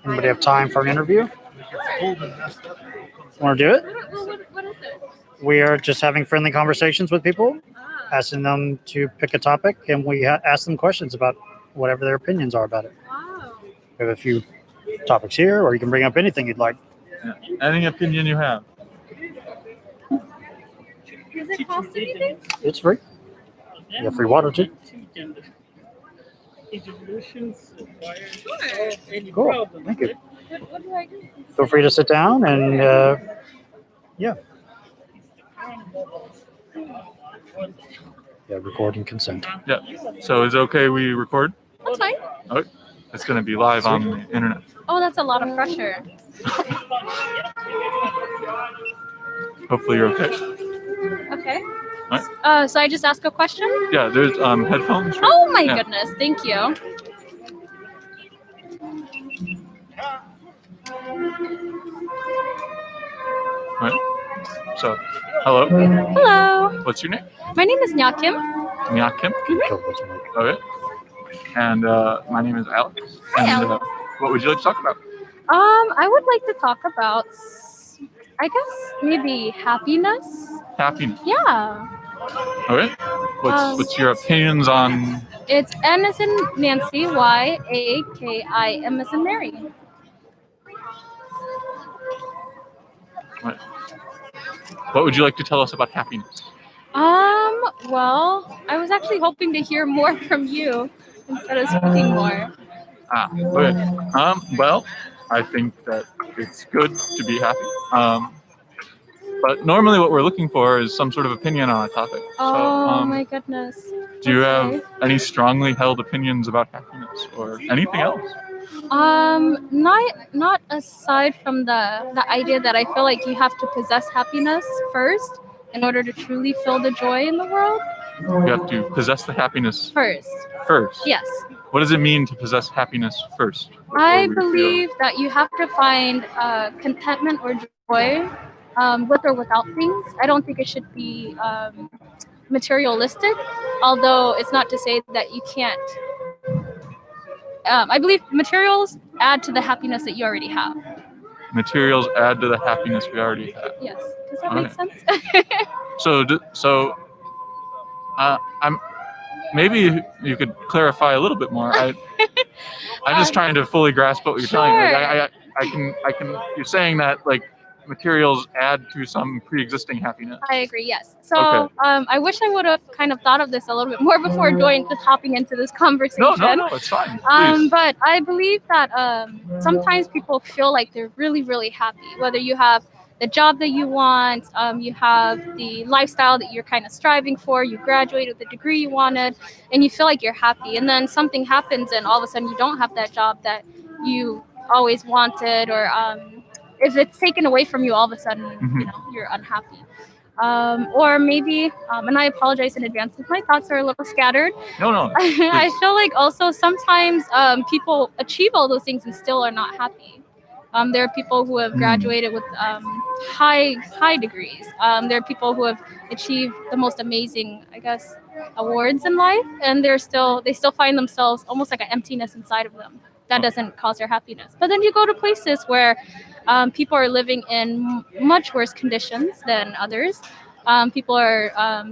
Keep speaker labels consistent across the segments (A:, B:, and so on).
A: Anybody have time for an interview? Want to do it?
B: What is it?
A: We are just having friendly conversations with people, asking them to pick a topic, and we ask them questions about whatever their opinions are about it.
B: Wow.
A: We have a few topics here, or you can bring up anything you'd like.
C: Any opinion you have.
B: Does it cost anything?
A: It's free. You have free water too. Cool. Thank you.
B: What do I do?
A: Feel free to sit down and yeah, record and consent.
C: Yeah. So is it okay we record?
B: That's fine.
C: Okay. It's going to be live on the internet.
B: Oh, that's a lot of pressure.
C: Hopefully you're okay.
B: Okay.
C: Right.
B: So I just ask a question?
C: Yeah, there's headphones. Right?
B: Oh my
C: Yeah.
B: goodness. Thank you.
C: Right. So, hello.
B: Hello.
C: What's your name?
B: My name is Nyakim.
C: Nyakim. Okay. And my name is Alex.
B: Hi,
C: And
B: Alex.
C: what would you like to talk about?
B: I would like to talk about, I guess, maybe happiness.
C: Happiness.
B: Yeah.
C: Okay. What's your opinions on?
B: It's N as in Nancy, Y, A, K, I, M as in Mary.
C: What would you like to tell us about happiness?
B: Well, I was actually hoping to hear more from you instead of speaking more.
C: Okay. Well, I think that it's good to be happy. But normally what we're looking for is some sort of opinion on a topic.
B: Oh
C: So,
B: my goodness.
C: do you
B: Okay.
C: have any strongly held opinions about happiness or anything else?
B: Not aside from the idea that I feel like you have to possess happiness first in order to truly feel the joy in the world.
C: You have to possess the happiness
B: First.
C: first.
B: Yes.
C: What does it mean to possess happiness first?
B: I
C: before we
B: believe that you have to find contentment or joy with or without things. I don't think it should be materialistic, although it's not to say that you can't. I believe materials add to the happiness that you already have.
C: Materials add to the happiness we already have.
B: Yes. Does that make sense?
C: I'm maybe you could clarify a little bit more. I'm just trying to fully grasp what you're telling me. Like, I can. You're saying that like materials add to some pre-existing happiness.
B: I agree. Yes. So
C: Okay.
B: I wish I would have kind of thought of this a little bit more before hopping into this conversation.
C: No, it's fine. Please.
B: But I believe that sometimes people feel like they're really, really happy. Whether you have the job that you want, you have the lifestyle that you're kind of striving for, you graduated with the degree you wanted, and you feel like you're happy. And then something happens and all of a sudden you don't have that job that you always wanted, or if it's taken away from you all of a sudden, you're unhappy. Or maybe, and I apologize in advance if my thoughts are a little scattered.
C: No.
B: I feel like also sometimes people achieve all those things and still are not happy. There are people who have graduated with high degrees. There are people who have achieved the most amazing, I guess, awards in life, and they still find themselves almost like an emptiness inside of them. That doesn't cause their happiness. But then you go to places where people are living in much worse conditions than others. People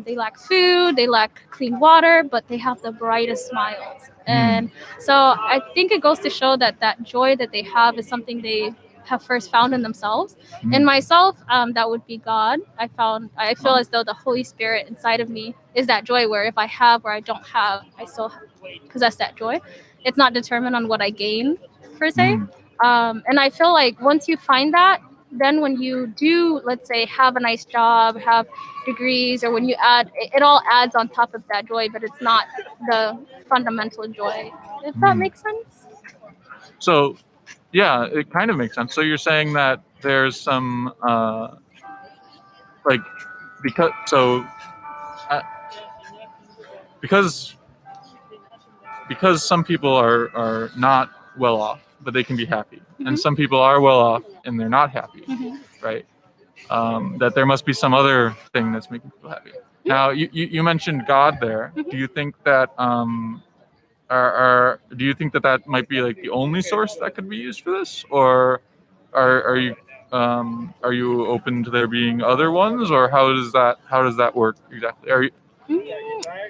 B: they lack food, they lack clean water, but they have the brightest smiles. And so I think it goes to show that joy that they have is something they have first found in themselves. In myself, that would be God. I feel as though the Holy Spirit inside of me is that joy, where if I have or I don't have, I still possess that joy. It's not determined on what I gain, per se. And I feel like once you find that, then when you do, let's say, have a nice job, have degrees, or when you add, it all adds on top of that joy, but it's not the fundamental joy. If that makes sense?
C: So, yeah, it kind of makes sense. So you're saying that there's some, because some people are not well off, but they can be happy, and some people are well off and they're not happy, right? That there must be some other thing that's making people happy. Now, you mentioned God there. Do you think that do you think that might be like the only source that could be used for this, or are you open to there being other ones, or how does that work exactly?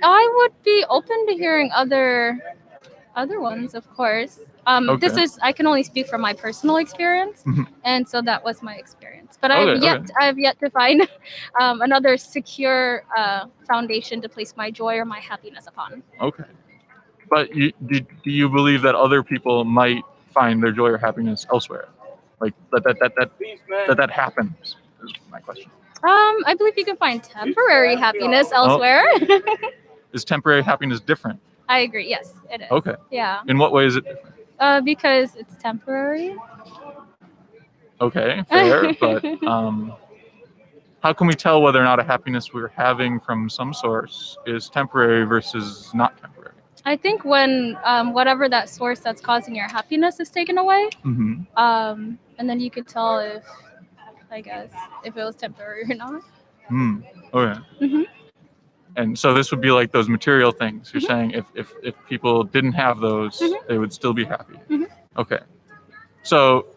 B: I would be open to hearing other ones, of course.
C: Okay.
B: I can only speak from my personal experience,
C: Mhm.
B: and so that was my experience. But
C: Okay,
B: I have yet to find another secure foundation to place my joy or my happiness upon.
C: Okay. But do you believe that other people might find their joy or happiness elsewhere? Like that happens is my question.
B: I believe you can find temporary happiness elsewhere.
C: Is temporary happiness different?
B: I agree. Yes, it is.
C: Okay.
B: Yeah.
C: In what way is it different?
B: Because it's temporary.
C: Okay, fair. But how can we tell whether or not a happiness we're having from some source is temporary versus not temporary?
B: I think when whatever that source that's causing your happiness is taken away,
C: Mm-hmm.
B: and then you could tell if it was temporary or not.
C: Okay.
B: Mhm.
C: And so this would be like those material things. You're saying if people didn't have those, they would still be happy.
B: Mhm.
C: Okay. So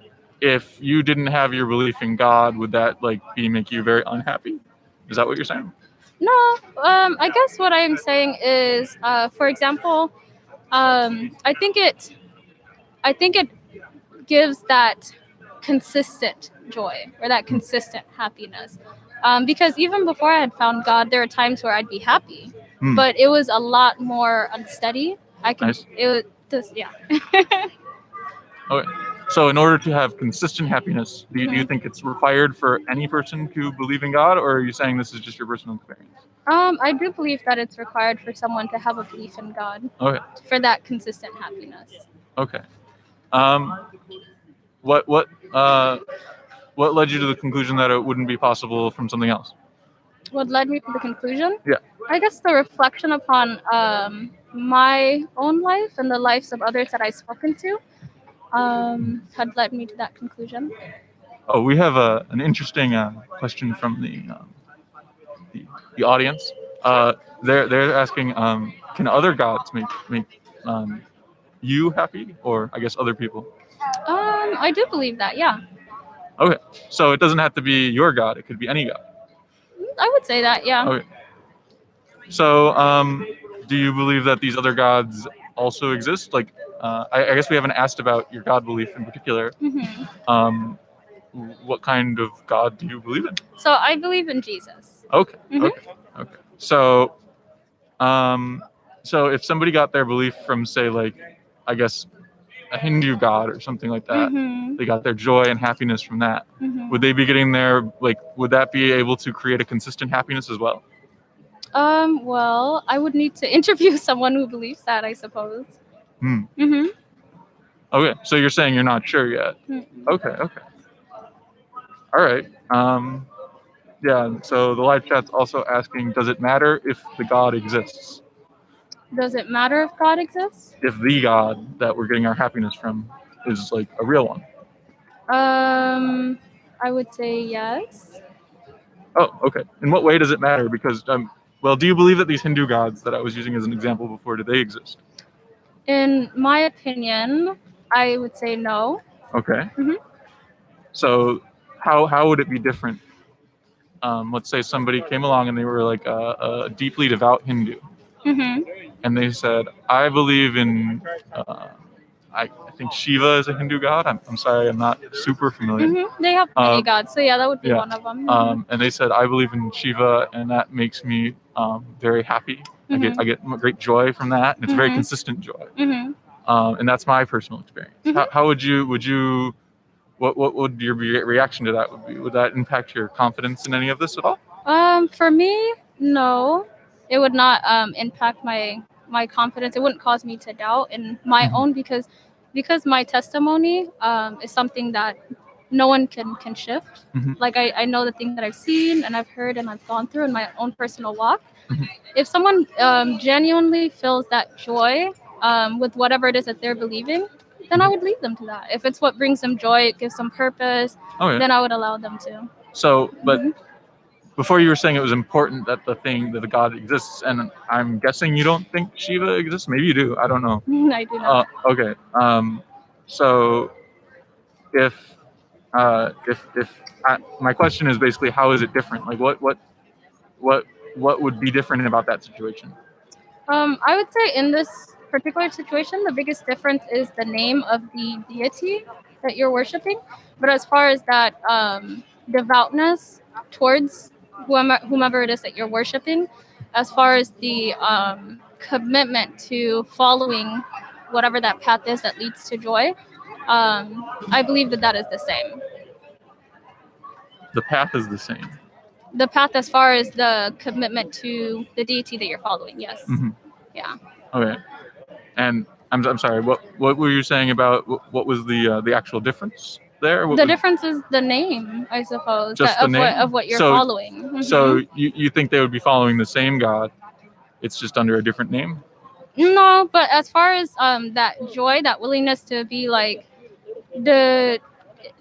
C: if you didn't have your belief in God, would that make you very unhappy? Is that what you're saying?
B: No, I guess what I'm saying is, for example, I think it gives that consistent joy or that consistent happiness. Because even before I had found God, there were times where I'd be happy, but it was a lot more unsteady.
C: Nice.
B: It was just, yeah.
C: Okay. So in order to have consistent happiness, do you think it's required for any person to believe in God, or are you saying this is just your personal experience?
B: I do believe that it's required for someone to have a belief in God.
C: Okay.
B: For that consistent happiness.
C: Okay. What led you to the conclusion that it wouldn't be possible from something else?
B: What led me to the conclusion?
C: Yeah.
B: I guess the reflection upon my own life and the lives of others that I've spoken to had led me to that conclusion.
C: Oh, we have an interesting question from the audience. They're asking, can other gods make you happy, or I guess other people?
B: I do believe that. Yeah.
C: Okay, so it doesn't have to be your god; it could be any god.
B: I would say that. Yeah.
C: Okay. So, do you believe that these other gods also exist? Like, I guess we haven't asked about your God belief in particular. What kind of God do you believe in?
B: So I believe in Jesus.
C: Okay. Okay. So, so if somebody got their belief from, say, I guess, a Hindu god or something like that, they got their joy and happiness from that. Would they be getting would that be able to create a consistent happiness as well?
B: Well, I would need to interview someone who believes that, I suppose.
C: Okay, so you're saying you're not sure yet. Okay. All right. Yeah, so the live chat's also asking, does it matter if the God exists?
B: Does it matter if God exists?
C: If the God that we're getting our happiness from is a real one?
B: I would say yes.
C: Oh, okay. In what way does it matter? Because, do you believe that these Hindu gods that I was using as an example before, do they exist?
B: In my opinion, I would say no.
C: Okay. So how would it be different? Let's say somebody came along and they were a deeply devout Hindu. And they said, I believe in, I think Shiva is a Hindu god. I'm sorry, I'm not super familiar.
B: They have many gods, so yeah, that would be one of them.
C: And they said, I believe in Shiva, and that makes me very happy. I get great joy from that, and it's very consistent joy. And that's my personal experience. How would you? What would your reaction to that be? Would that impact your confidence in any of this at all?
B: For me, no. It would not impact my confidence. It wouldn't cause me to doubt in my own because my testimony is something that no one can shift. I know the things that I've seen and I've heard and I've gone through in my own personal walk. If someone genuinely feels that joy with whatever it is that they're believing, then I would lead them to that. If it's what brings them joy, it gives them purpose, then I would allow them to.
C: So, but before you were saying it was important that the god exists, and I'm guessing you don't think Shiva exists. Maybe you do. I don't know.
B: I do not.
C: Okay. So if my question is basically, how is it different? Like what would be different about that situation?
B: I would say in this particular situation, the biggest difference is the name of the deity that you're worshiping. But as far as that devoutness towards whomever it is that you're worshiping, as far as the commitment to following whatever that path is that leads to joy, I believe that is the same.
C: The path is the same.
B: The path as far as the commitment to the deity that you're following, yes.
C: Mm-hmm.
B: Yeah.
C: Okay. And I'm sorry. What were you saying about what was the actual difference there?
B: The difference is the name, I suppose.
C: Just the name
B: of what you're following. Mm-hmm.
C: So you think they would be following the same God? It's just under a different name?
B: No, but as far as that joy, that willingness to be like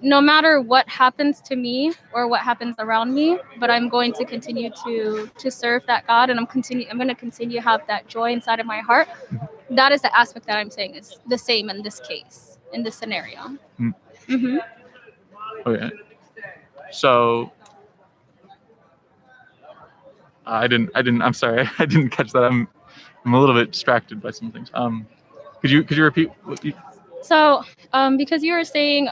B: no matter what happens to me or what happens around me, but I'm going to continue to serve that God, and I'm going to continue to have that joy inside of my heart.
C: Mm-hmm.
B: That is the aspect that I'm saying is the same in this case, in this scenario.
C: Mm.
B: Mm-hmm.
C: Okay. So I'm sorry. I didn't catch that. I'm a little bit distracted by some things. Could you repeat what you...
B: So, because you were saying,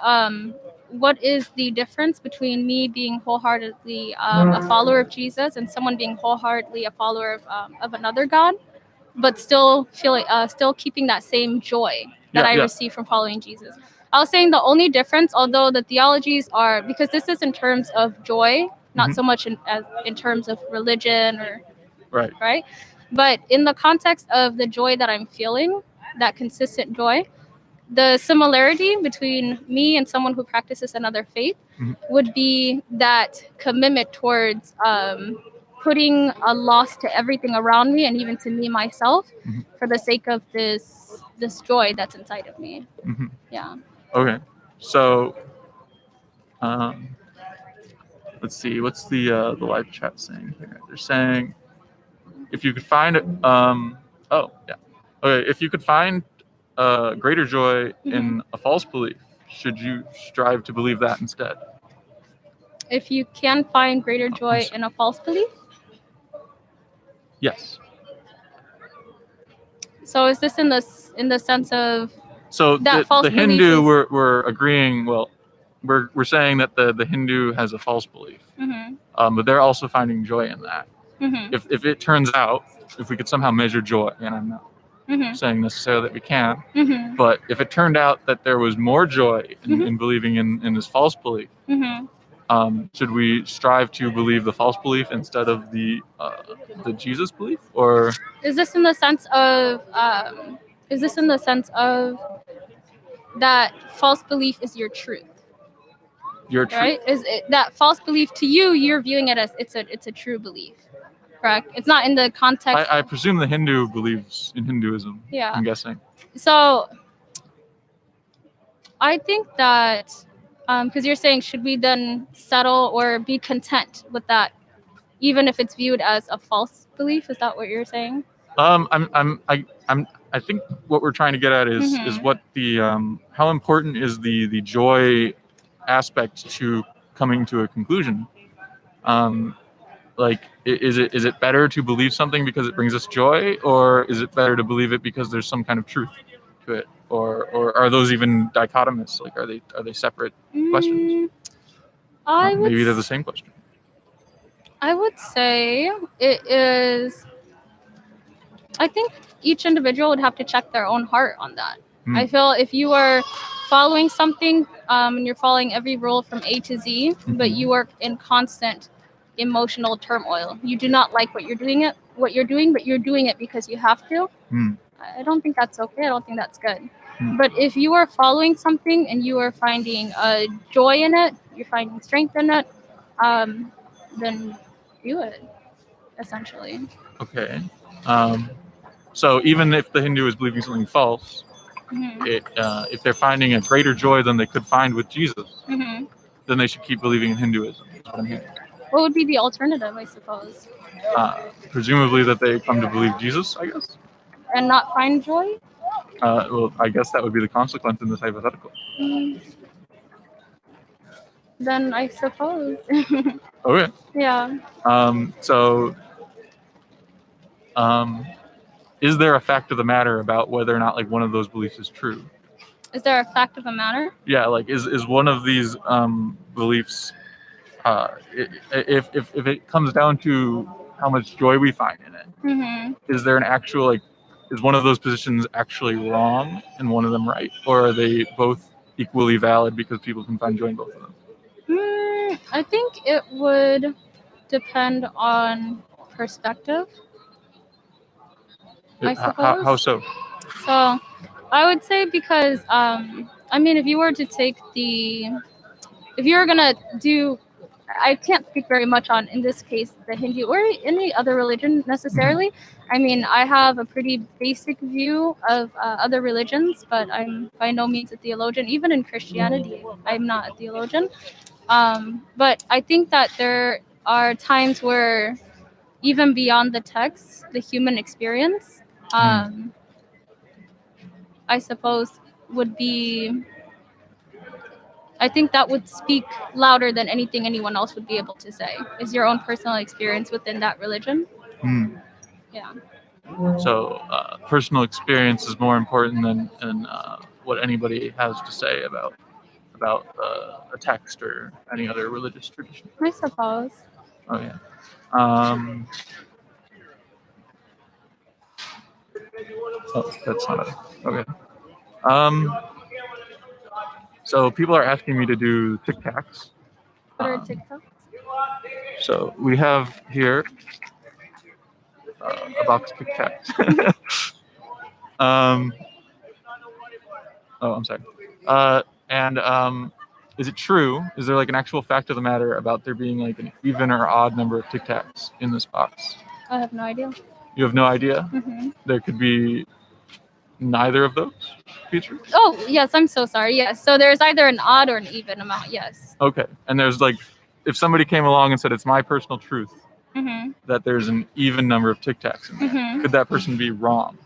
B: what is the difference between me being wholeheartedly a follower of Jesus and someone being wholeheartedly a follower of another God, but still still keeping that same joy that I receive from following Jesus? I was saying the only difference, although the theologies are, because this is in terms of joy, not
C: Mm-hmm.
B: so much in terms of religion or
C: right.
B: But in the context of the joy that I'm feeling, that consistent joy, the similarity between me and someone who practices another faith
C: Mm-hmm.
B: would be that commitment towards putting a loss to everything around me and even to me myself
C: Mm-hmm.
B: for the sake of this joy that's inside of me.
C: Mm-hmm.
B: Yeah.
C: Okay. So, let's see. What's the live chat saying here? They're saying, if you could find it. Okay. If you could find greater joy in a false belief, should you strive to believe that instead?
B: If you can find greater joy in a false belief?
C: Yes.
B: So is this in the sense of
C: so
B: that
C: the Hindu we're agreeing, well, we're saying that the Hindu has a false belief, but they're also finding joy in that. If it turns out, if we could somehow measure joy, and I'm not saying necessarily that we can, but if it turned out that there was more joy in believing in this false belief, should we strive to believe the false belief instead of the Jesus belief? Or
B: is this in the sense of that false belief is your truth?
C: your truth?
B: Right? Is it, that false belief to you, you're viewing it as it's a true belief, correct? It's not in the context.
C: I presume the Hindu believes in Hinduism.
B: Yeah.
C: I'm guessing.
B: So I think that because you're saying, should we then settle or be content with that, even if it's viewed as a false belief? Is that what you're saying?
C: I think what we're trying to get at is what the how important is the joy aspect to coming to a conclusion. Like, is it better to believe something because it brings us joy, or is it better to believe it because there's some kind of truth to it, or are those even dichotomous? Like, are they separate questions? Maybe they're the same question.
B: I would say it is. I think each individual would have to check their own heart on that. I feel if you are following something and you're following every rule from A to Z, but you are in constant emotional turmoil, you do not like what you're doing, but you're doing it because you have to. I don't think that's okay. I don't think that's good. But if you are following something and you are finding joy in it, you're finding strength in it, then do it, essentially.
C: Okay. So even if the Hindu is believing something false, if they're finding a greater joy than they could find with Jesus, then they should keep believing in Hinduism. Is what I'm hearing.
B: What would be the alternative, I suppose?
C: Presumably that they come to believe Jesus, I guess.
B: And not find joy?
C: Well, I guess that would be the consequence in this hypothetical.
B: Then I suppose.
C: Okay.
B: Yeah.
C: So, is there a fact of the matter about whether or not like one of those beliefs is true?
B: Is there a fact of the matter?
C: Yeah, like is one of these beliefs, if it comes down to how much joy we find in it, is there an actual like, is one of those positions actually wrong and one of them right, or are they both equally valid because people can find joy in both of them?
B: I think it would depend on perspective. I suppose.
C: How so?
B: So, I would say because I mean, if you were gonna do, I can't speak very much on, in this case, the Hindu or any other religion necessarily. I mean, I have a pretty basic view of other religions, but I'm by no means a theologian. Even in Christianity, I'm not a theologian. But I think that there are times where, even beyond the text, the human experience, I suppose, would be. I think that would speak louder than anything anyone else would be able to say. Is your own personal experience within that religion? Yeah.
C: So personal experience is more important than what anybody has to say about a text or any other religious tradition.
B: I suppose.
C: Oh yeah. Oh, that's not it. Okay. So people are asking me to do Tic Tacs.
B: What are Tic Tacs?
C: So we have here a box of Tic Tacs. Oh, I'm sorry. And is it true? Is there like an actual fact of the matter about there being like an even or odd number of Tic Tacs in this box?
B: I have no idea.
C: You have no idea? There could be neither of those features?
B: Oh, yes, I'm so sorry. Yes. So there's either an odd or an even amount, yes.
C: Okay. And there's like, if somebody came along and said, it's my personal truth that there's an even number of Tic Tacs in there, could that person be wrong?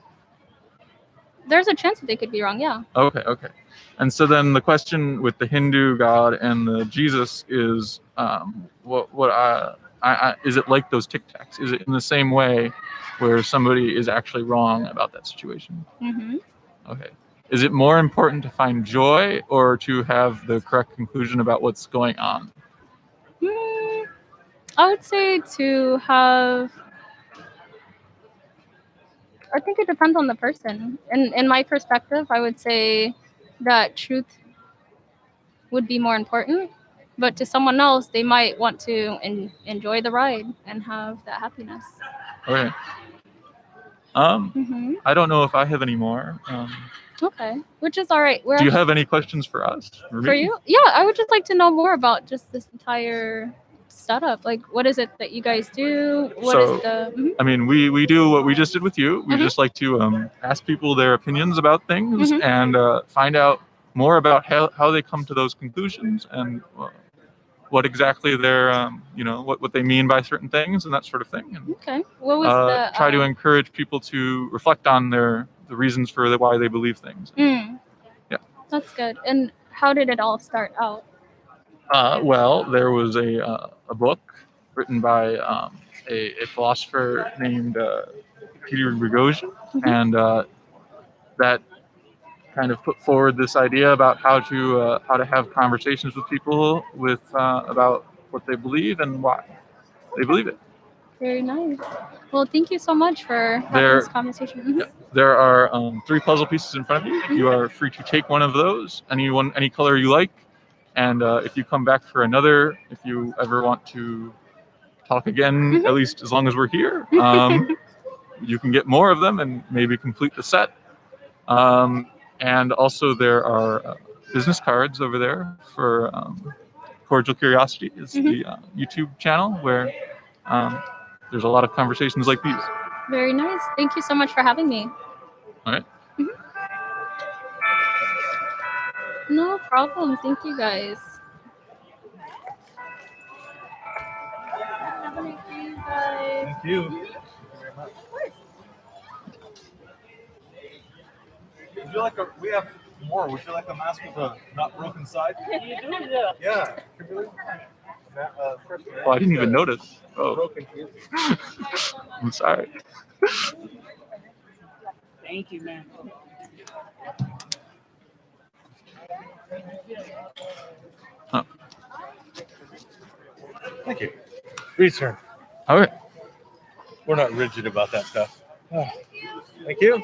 B: There's a chance that they could be wrong, yeah.
C: Okay. And so then the question with the Hindu God and the Jesus is, is it like those Tic Tacs? Is it in the same way where somebody is actually wrong about that situation? Okay. Is it more important to find joy or to have the correct conclusion about what's going on?
B: I would say to have. I think it depends on the person. In my perspective, I would say that truth would be more important. But to someone else, they might want to enjoy the ride and have that happiness.
C: Okay. I don't know if I have any more.
B: Okay, which is all right.
C: Do you have any questions for us?
B: For you? Yeah, I would just like to know more about just this entire setup. Like, what is it that you guys do? What is the?
C: I mean, we do what we just did with you. We just like to ask people their opinions about things and find out more about how they come to those conclusions and what exactly they're, what they mean by certain things and that sort of thing. And,
B: okay. What was
C: try to encourage people to reflect on the reasons for why they believe things. Yeah.
B: That's good. And how did it all start out?
C: Well, there was a book written by a philosopher named Peter Boghossian, and that kind of put forward this idea about how to have conversations with people about what they believe and why they believe it.
B: Very nice. Well, thank you so much for having this conversation.
C: There are 3 puzzle pieces in front of you. You are free to take one of those, any color you like. And if you come back for another, if you ever want to talk again, at least as long as we're here, you can get more of them and maybe complete the set. And also there are business cards over there for Cordial Curiosity. It's the YouTube channel where there's a lot of conversations like these.
B: Very nice. Thank you so much for having me.
C: All right.
B: No problem. Thank you guys.
D: Thank you. Would you like we have more. Would you like a mask with a not broken side?
E: You do, yeah.
D: Yeah.
C: Oh, I didn't even notice. Oh,
D: Broken.
C: I'm sorry.
E: Thank you, man.
C: Oh.
D: Thank you. Return.
C: All right.
D: We're not rigid about that stuff. Thank you.